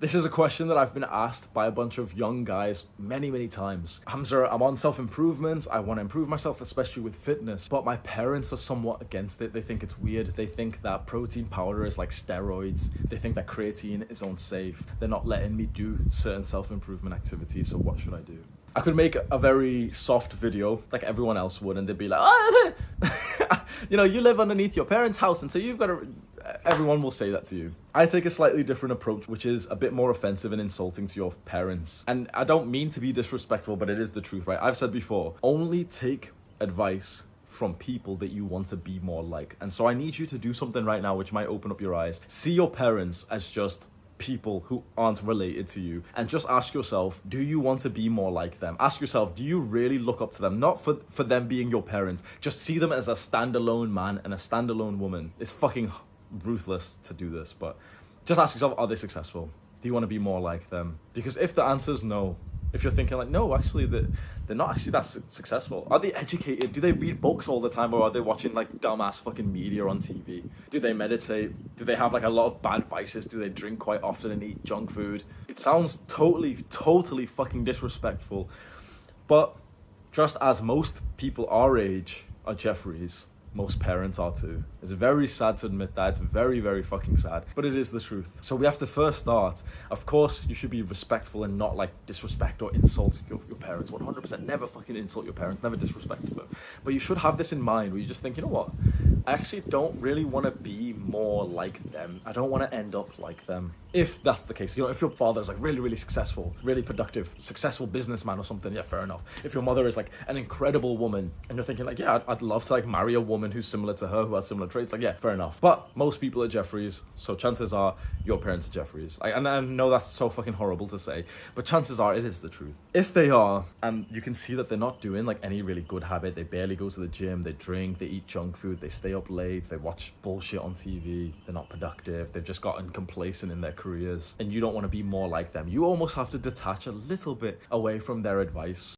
This is a question that I've been asked by a bunch of young guys many times. Hamza, I'm on self-improvement. I want to improve myself, especially with fitness. But my parents are somewhat against it. They think it's weird. They think that protein powder is like steroids. They think that creatine is unsafe. They're not letting me do certain self-improvement activities. So what should I do? I could make a very soft video like everyone else would, and they'd be like, oh, you know, you live underneath your parents' house, and so you've got to... Everyone will say that to you. I take a slightly different approach, which is a bit more offensive and insulting to your parents. And I don't mean to be disrespectful, but it is the truth, right? I've said before, only take advice from people that you want to be more like. And so I need you to do something right now which might open up your eyes. See your parents as just people who aren't related to you, and just ask yourself, do you want to be more like them? Ask yourself, do you really look up to them? Not for them being your parents. Just see them as a standalone man and a standalone woman. It's fucking ruthless to do this, but just ask yourself, are they successful? Do you want to be more like them? Because if the answer is no, if you're thinking like, no, actually they're not actually that successful. Are they educated? Do they read books all the time, or are they watching like dumbass fucking media on TV? Do they meditate? Do they have like a lot of bad vices? Do they drink quite often and eat junk food? It sounds totally fucking disrespectful, but just as most people our age are Jeffries, most parents are too. It's very sad to admit that. It's very fucking sad, but it is the truth. So we have to first start. Of course, you should be respectful and not like disrespect or insult your parents. 100%. Never fucking insult your parents. Never disrespect them. But you should have this in mind where you just think, you know what? I actually don't really want to be more like them. I don't want to end up like them. If that's the case, you know, if your father is like really successful, really productive, successful businessman or something, yeah, fair enough. If your mother is like an incredible woman and you're thinking like, yeah, I'd love to like marry a woman who's similar to her, who has similar traits, like, yeah, fair enough. But most people are Jeffries, so chances are your parents are Jeffries. And I know that's so fucking horrible to say, but chances are it is the truth. If they are, and you can see that they're not doing like any really good habit, they barely go to the gym, they drink, they eat junk food, they stay up late, they watch bullshit on TV, they're not productive, they've just gotten complacent in their careers, and you don't want to be more like them, you almost have to detach a little bit away from their advice.